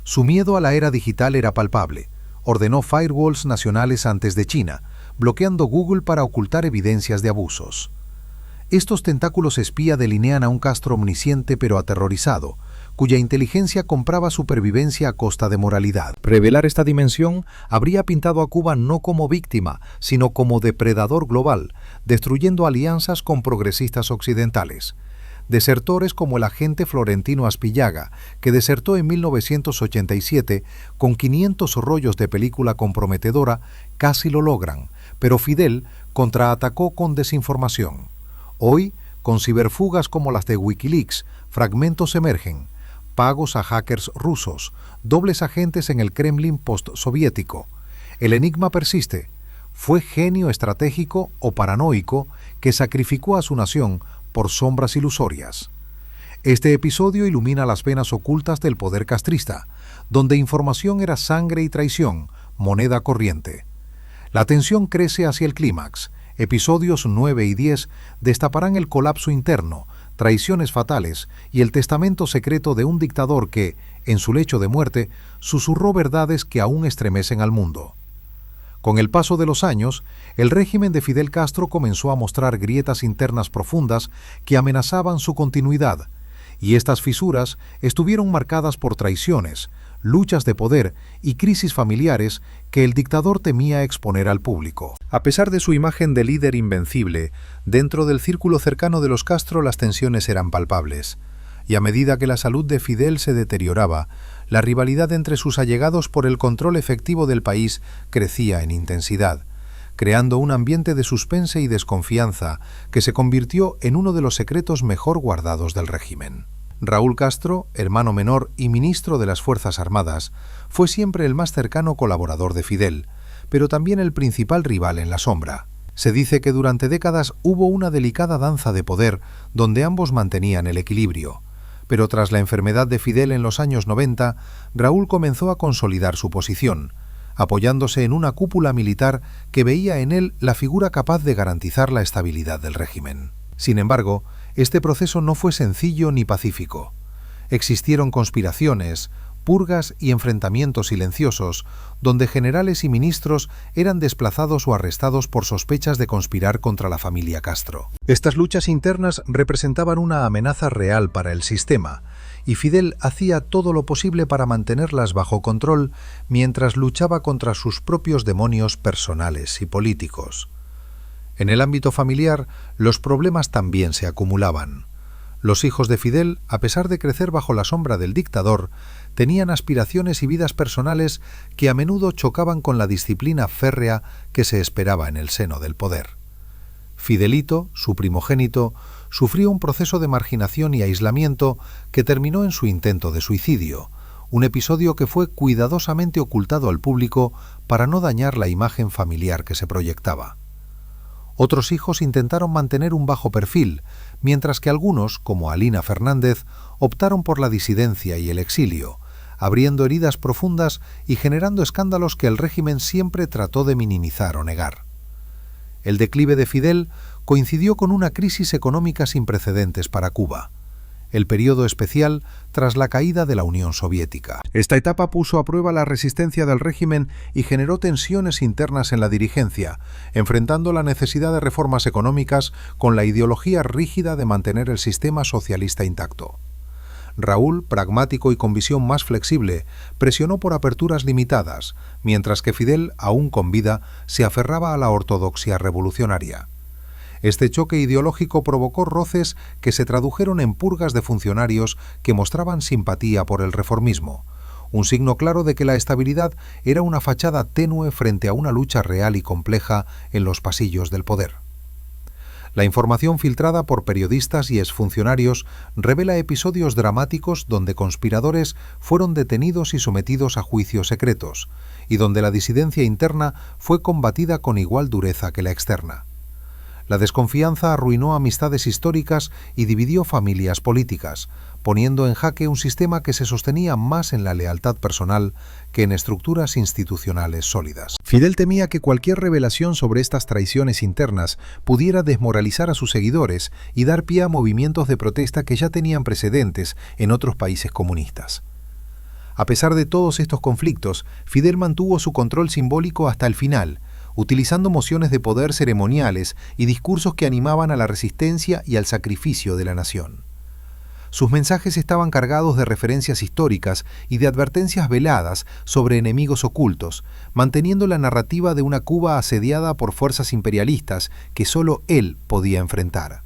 Su miedo a la era digital era palpable. Ordenó firewalls nacionales antes de China, bloqueando Google para ocultar evidencias de abusos. Estos tentáculos espía delinean a un Castro omnisciente pero aterrorizado, cuya inteligencia compraba supervivencia a costa de moralidad. Revelar esta dimensión habría pintado a Cuba no como víctima, sino como depredador global, destruyendo alianzas con progresistas occidentales. Desertores como el agente Florentino Aspillaga, que desertó en 1987 con 500 rollos de película comprometedora, casi lo logran, pero Fidel contraatacó con desinformación. Hoy, con ciberfugas como las de Wikileaks, fragmentos emergen, pagos a hackers rusos, dobles agentes en el Kremlin postsoviético. El enigma persiste. ¿Fue genio estratégico o paranoico que sacrificó a su nación por sombras ilusorias? Este episodio ilumina las venas ocultas del poder castrista, donde información era sangre y traición, moneda corriente. La tensión crece hacia el clímax. Episodios 9 y 10 destaparán el colapso interno, traiciones fatales y el testamento secreto de un dictador que, en su lecho de muerte, susurró verdades que aún estremecen al mundo. Con el paso de los años, el régimen de Fidel Castro comenzó a mostrar grietas internas profundas que amenazaban su continuidad, y estas fisuras estuvieron marcadas por traiciones, luchas de poder y crisis familiares que el dictador temía exponer al público. A pesar de su imagen de líder invencible, dentro del círculo cercano de los Castro las tensiones eran palpables, y a medida que la salud de Fidel se deterioraba, la rivalidad entre sus allegados por el control efectivo del país crecía en intensidad, creando un ambiente de suspense y desconfianza que se convirtió en uno de los secretos mejor guardados del régimen. Raúl Castro, hermano menor y ministro de las Fuerzas Armadas, fue siempre el más cercano colaborador de Fidel, pero también el principal rival en la sombra. Se dice que durante décadas hubo una delicada danza de poder donde ambos mantenían el equilibrio, pero tras la enfermedad de Fidel en los años 90, Raúl comenzó a consolidar su posición, apoyándose en una cúpula militar que veía en él la figura capaz de garantizar la estabilidad del régimen. Sin embargo, este proceso no fue sencillo ni pacífico. Existieron conspiraciones, purgas y enfrentamientos silenciosos, donde generales y ministros eran desplazados o arrestados por sospechas de conspirar contra la familia Castro. Estas luchas internas representaban una amenaza real para el sistema, y Fidel hacía todo lo posible para mantenerlas bajo control mientras luchaba contra sus propios demonios personales y políticos. En el ámbito familiar, los problemas también se acumulaban. Los hijos de Fidel, a pesar de crecer bajo la sombra del dictador, tenían aspiraciones y vidas personales que a menudo chocaban con la disciplina férrea que se esperaba en el seno del poder. Fidelito, su primogénito, sufrió un proceso de marginación y aislamiento que terminó en su intento de suicidio, un episodio que fue cuidadosamente ocultado al público para no dañar la imagen familiar que se proyectaba. Otros hijos intentaron mantener un bajo perfil, mientras que algunos, como Alina Fernández, optaron por la disidencia y el exilio, abriendo heridas profundas y generando escándalos que el régimen siempre trató de minimizar o negar. El declive de Fidel coincidió con una crisis económica sin precedentes para Cuba, el periodo especial tras la caída de la Unión Soviética. Esta etapa puso a prueba la resistencia del régimen y generó tensiones internas en la dirigencia, enfrentando la necesidad de reformas económicas con la ideología rígida de mantener el sistema socialista intacto. Raúl, pragmático y con visión más flexible, presionó por aperturas limitadas, mientras que Fidel, aún con vida, se aferraba a la ortodoxia revolucionaria. Este choque ideológico provocó roces que se tradujeron en purgas de funcionarios que mostraban simpatía por el reformismo, un signo claro de que la estabilidad era una fachada tenue frente a una lucha real y compleja en los pasillos del poder. La información filtrada por periodistas y exfuncionarios revela episodios dramáticos donde conspiradores fueron detenidos y sometidos a juicios secretos, y donde la disidencia interna fue combatida con igual dureza que la externa. La desconfianza arruinó amistades históricas y dividió familias políticas, poniendo en jaque un sistema que se sostenía más en la lealtad personal que en estructuras institucionales sólidas. Fidel temía que cualquier revelación sobre estas traiciones internas pudiera desmoralizar a sus seguidores y dar pie a movimientos de protesta que ya tenían precedentes en otros países comunistas. A pesar de todos estos conflictos, Fidel mantuvo su control simbólico hasta el final, utilizando mociones de poder ceremoniales y discursos que animaban a la resistencia y al sacrificio de la nación. Sus mensajes estaban cargados de referencias históricas y de advertencias veladas sobre enemigos ocultos, manteniendo la narrativa de una Cuba asediada por fuerzas imperialistas que solo él podía enfrentar.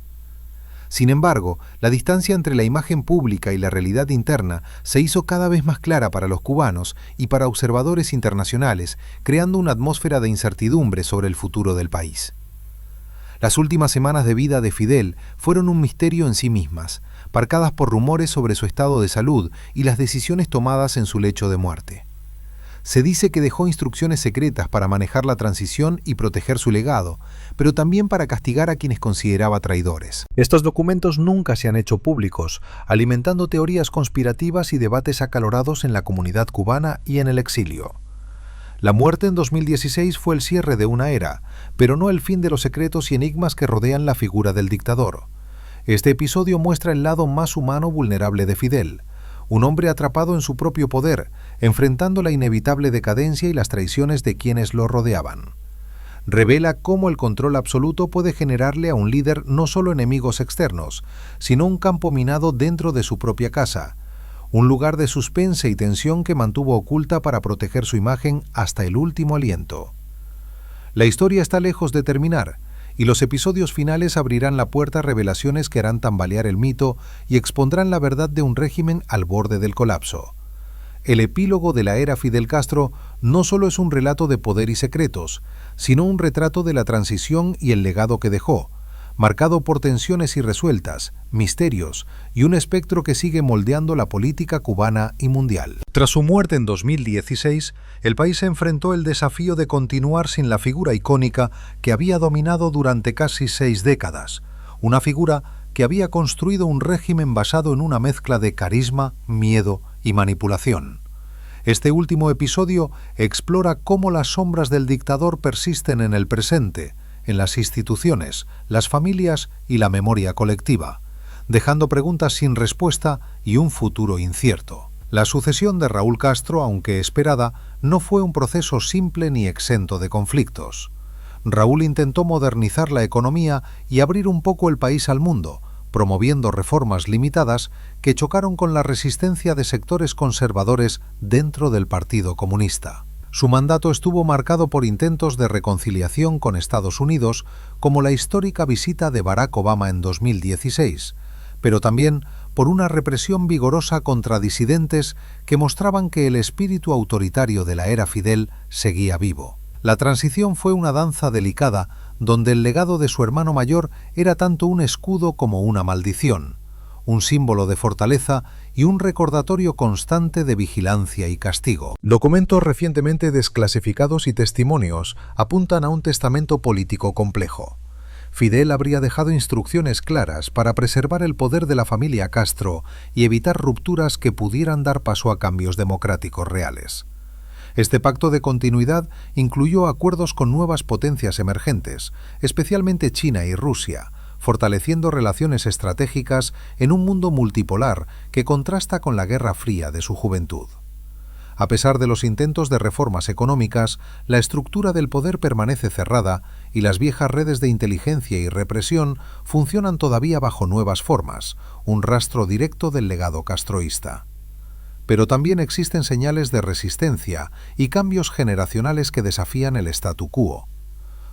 Sin embargo, la distancia entre la imagen pública y la realidad interna se hizo cada vez más clara para los cubanos y para observadores internacionales, creando una atmósfera de incertidumbre sobre el futuro del país. Las últimas semanas de vida de Fidel fueron un misterio en sí mismas, marcadas por rumores sobre su estado de salud y las decisiones tomadas en su lecho de muerte. Se dice que dejó instrucciones secretas para manejar la transición y proteger su legado, pero también para castigar a quienes consideraba traidores. Estos documentos nunca se han hecho públicos, alimentando teorías conspirativas y debates acalorados en la comunidad cubana y en el exilio. La muerte en 2016 fue el cierre de una era, pero no el fin de los secretos y enigmas que rodean la figura del dictador. Este episodio muestra el lado más humano vulnerable de Fidel, un hombre atrapado en su propio poder, enfrentando la inevitable decadencia y las traiciones de quienes lo rodeaban. Revela cómo el control absoluto puede generarle a un líder no solo enemigos externos, sino un campo minado dentro de su propia casa, un lugar de suspense y tensión que mantuvo oculta para proteger su imagen hasta el último aliento. La historia está lejos de terminar, y los episodios finales abrirán la puerta a revelaciones que harán tambalear el mito y expondrán la verdad de un régimen al borde del colapso. El epílogo de la era Fidel Castro no solo es un relato de poder y secretos, sino un retrato de la transición y el legado que dejó, marcado por tensiones irresueltas, misterios y un espectro que sigue moldeando la política cubana y mundial. Tras su muerte en 2016, el país enfrentó el desafío de continuar sin la figura icónica que había dominado durante casi 6 décadas, una figura que había construido un régimen basado en una mezcla de carisma, miedo y manipulación. Este último episodio explora cómo las sombras del dictador persisten en el presente, en las instituciones, las familias y la memoria colectiva, dejando preguntas sin respuesta y un futuro incierto. La sucesión de Raúl Castro, aunque esperada, no fue un proceso simple ni exento de conflictos. Raúl intentó modernizar la economía y abrir un poco el país al mundo, promoviendo reformas limitadas que chocaron con la resistencia de sectores conservadores dentro del Partido Comunista. Su mandato estuvo marcado por intentos de reconciliación con Estados Unidos, como la histórica visita de Barack Obama en 2016, pero también por una represión vigorosa contra disidentes que mostraban que el espíritu autoritario de la era Fidel seguía vivo. La transición fue una danza delicada, donde el legado de su hermano mayor era tanto un escudo como una maldición, un símbolo de fortaleza y un recordatorio constante de vigilancia y castigo. Documentos recientemente desclasificados y testimonios apuntan a un testamento político complejo. Fidel habría dejado instrucciones claras para preservar el poder de la familia Castro y evitar rupturas que pudieran dar paso a cambios democráticos reales. Este pacto de continuidad incluyó acuerdos con nuevas potencias emergentes, especialmente China y Rusia, fortaleciendo relaciones estratégicas en un mundo multipolar que contrasta con la Guerra Fría de su juventud. A pesar de los intentos de reformas económicas, la estructura del poder permanece cerrada y las viejas redes de inteligencia y represión funcionan todavía bajo nuevas formas, un rastro directo del legado castroísta. Pero también existen señales de resistencia y cambios generacionales que desafían el statu quo.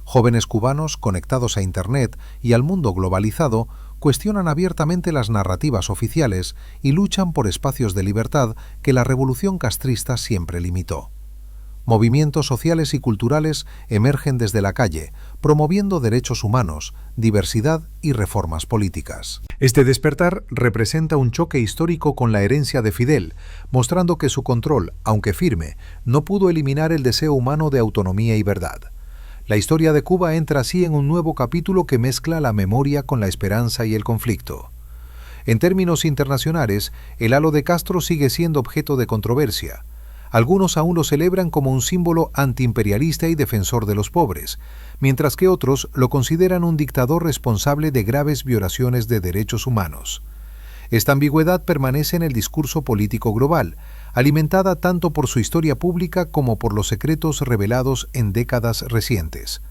Jóvenes cubanos conectados a Internet y al mundo globalizado cuestionan abiertamente las narrativas oficiales y luchan por espacios de libertad que la revolución castrista siempre limitó. Movimientos sociales y culturales emergen desde la calle, promoviendo derechos humanos, diversidad y reformas políticas. Este despertar representa un choque histórico con la herencia de Fidel, mostrando que su control, aunque firme, no pudo eliminar el deseo humano de autonomía y verdad. La historia de Cuba entra así en un nuevo capítulo que mezcla la memoria con la esperanza y el conflicto. En términos internacionales, el halo de Castro sigue siendo objeto de controversia. Algunos aún lo celebran como un símbolo antiimperialista y defensor de los pobres, mientras que otros lo consideran un dictador responsable de graves violaciones de derechos humanos. Esta ambigüedad permanece en el discurso político global, alimentada tanto por su historia pública como por los secretos revelados en décadas recientes.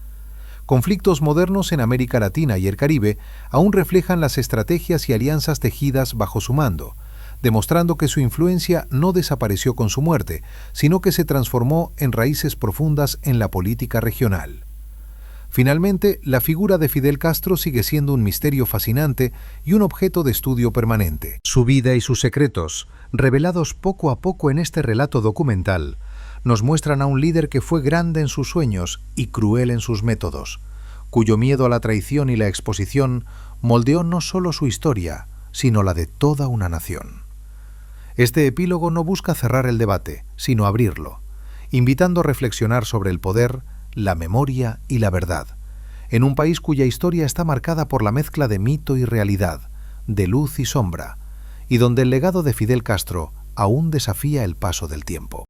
Conflictos modernos en América Latina y el Caribe aún reflejan las estrategias y alianzas tejidas bajo su mando, demostrando que su influencia no desapareció con su muerte, sino que se transformó en raíces profundas en la política regional. Finalmente, la figura de Fidel Castro sigue siendo un misterio fascinante y un objeto de estudio permanente. Su vida y sus secretos, revelados poco a poco en este relato documental, nos muestran a un líder que fue grande en sus sueños y cruel en sus métodos, cuyo miedo a la traición y la exposición moldeó no solo su historia, sino la de toda una nación. Este epílogo no busca cerrar el debate, sino abrirlo, invitando a reflexionar sobre el poder, la memoria y la verdad, en un país cuya historia está marcada por la mezcla de mito y realidad, de luz y sombra, y donde el legado de Fidel Castro aún desafía el paso del tiempo.